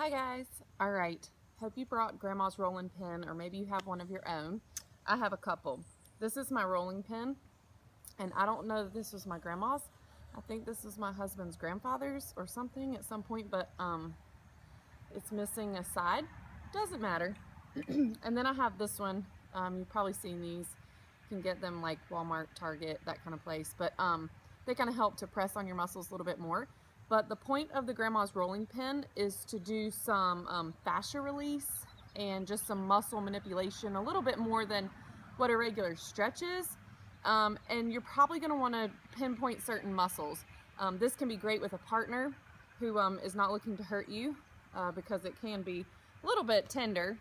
Hi guys. All right. Hope you brought Grandma's rolling pin, or maybe you have one of your own. I have a couple. This is my rolling pin, and I don't know that this was my grandma's. I think this is my husband's grandfather's or something at some point, but it's missing a side. Doesn't matter. And then I have this one. You've probably seen these. You can get them like Walmart, Target, that kind of place. But they kind of help to press on your muscles a little bit more. But the point of the Grandma's rolling pin is to do some fascia release and just some muscle manipulation, a little bit more than what a regular stretch is. And you're probably going to want to pinpoint certain muscles. This can be great with a partner who is not looking to hurt you because it can be a little bit tender.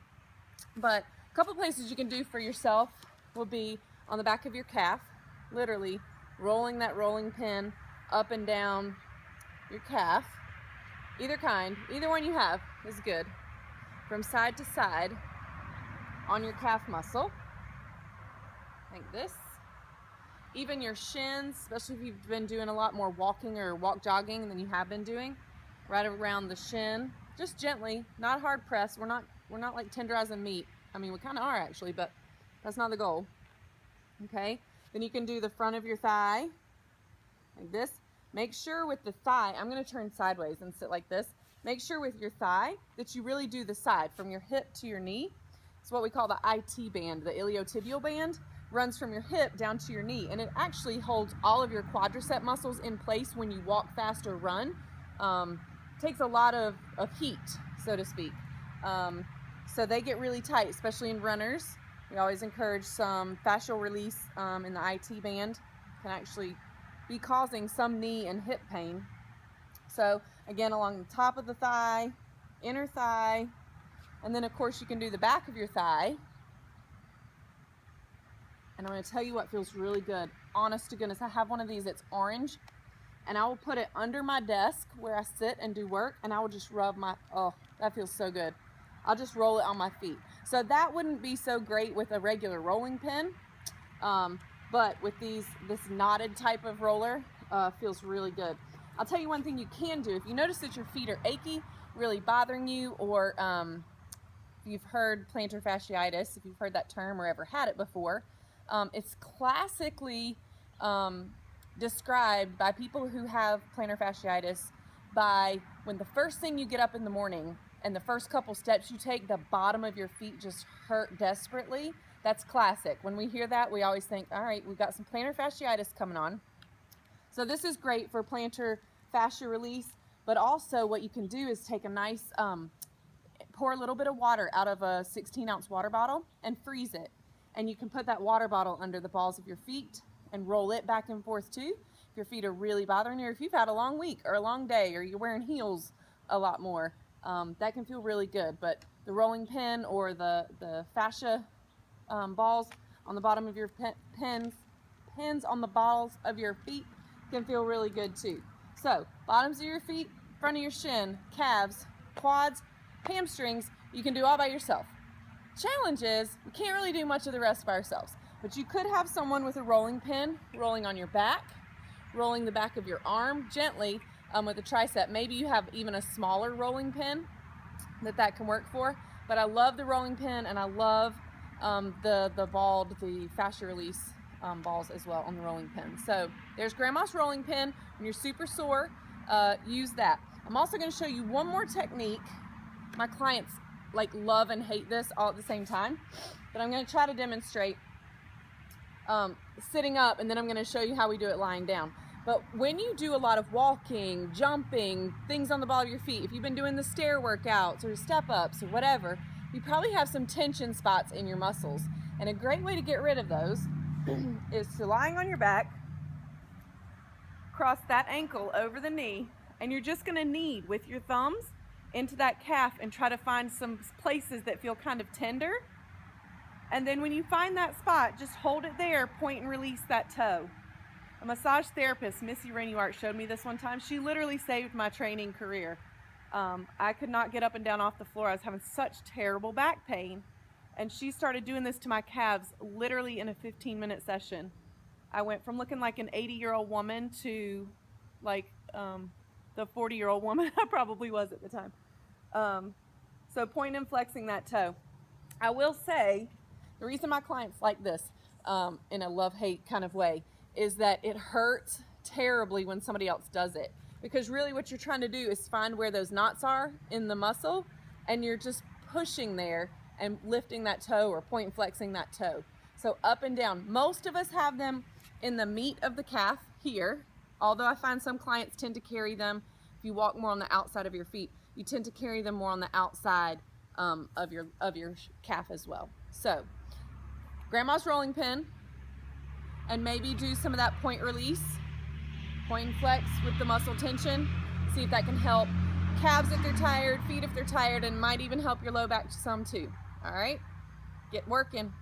But a couple places you can do for yourself will be on the back of your calf, literally rolling that rolling pin up and down your calf. Either kind, either one you have is good. From side to side on your calf muscle, like this. Even your shins, especially if you've been doing a lot more walking or walk jogging than you have been doing, right around the shin. Just gently, not hard press. We're not like tenderizing meat. I mean, we kind of are actually, but that's not the goal. Okay? Then you can do the front of your thigh, like this. Make sure with the thigh, I'm going to turn sideways and sit like this. Make sure with your thigh that you really do the side from your hip to your knee. It's what we call the IT band, the iliotibial band. Runs from your hip down to your knee, and it actually holds all of your quadricep muscles in place when you walk fast or run. Takes a lot of heat, so to speak. So they get really tight, especially in runners. We always encourage some fascial release in the IT band. Can actually be causing some knee and hip pain. So again, along the top of the thigh, inner thigh, and then of course you can do the back of your thigh. And I'm going to tell you what feels really good. Honest to goodness, I have one of these. It's orange. And I will put it under my desk where I sit and do work. And I will just rub my, oh, that feels so good. I'll just roll it on my feet. So that wouldn't be so great with a regular rolling pin. But with this knotted type of roller, feels really good. I'll tell you one thing you can do. If you notice that your feet are achy, really bothering you, or if you've heard plantar fasciitis, if you've heard that term or ever had it before, it's classically described by people who have plantar fasciitis by when the first thing you get up in the morning and the first couple steps you take, the bottom of your feet just hurt desperately. That's classic. When we hear that, we always think, all right, we've got some plantar fasciitis coming on. So this is great for plantar fascia release, but also what you can do is take a nice, pour a little bit of water out of a 16-ounce water bottle and freeze it. And you can put that water bottle under the balls of your feet and roll it back and forth too. If your feet are really bothering you, or if you've had a long week or a long day, or you're wearing heels a lot more, that can feel really good. But the rolling pin or the fascia balls on the bottom of your pins on the balls of your feet can feel really good too. So bottoms of your feet, front of your shin, calves, quads, hamstrings, you can do all by yourself. Challenge is we can't really do much of the rest by ourselves, but you could have someone with a rolling pin rolling on your back, rolling the back of your arm gently with a tricep. Maybe you have even a smaller rolling pin that can work for, but I love the rolling pin, and I love the fascia release balls as well on the rolling pin. So there's Grandma's rolling pin. When you're super sore, use that. I'm also going to show you one more technique. My clients like love and hate this all at the same time, but I'm going to try to demonstrate sitting up, and then I'm going to show you how we do it lying down. But when you do a lot of walking, jumping, things on the ball of your feet, if you've been doing the stair workouts or step ups or whatever, you probably have some tension spots in your muscles, and a great way to get rid of those is to lying on your back, cross that ankle over the knee, and you're just going to knead with your thumbs into that calf and try to find some places that feel kind of tender. And then when you find that spot, just hold it there, point and release that toe. A massage therapist, Missy Renuart, showed me this one time. She literally saved my training career. I could not get up and down off the floor. I was having such terrible back pain. And she started doing this to my calves literally in a 15-minute session. I went from looking like an 80-year-old woman to like the 40-year-old woman I probably was at the time. So point and flexing that toe. I will say, the reason my clients like this in a love-hate kind of way is that it hurts terribly when somebody else does it. Because really what you're trying to do is find where those knots are in the muscle, and you're just pushing there and lifting that toe or point and flexing that toe. So up and down. Most of us have them in the meat of the calf here, although I find some clients tend to carry them, if you walk more on the outside of your feet, you tend to carry them more on the outside of your calf as well. So grandma's rolling pin, and maybe do some of that point release, point and flex with the muscle tension. See if that can help calves if they're tired, feet if they're tired, and might even help your low back some too. All right, get working.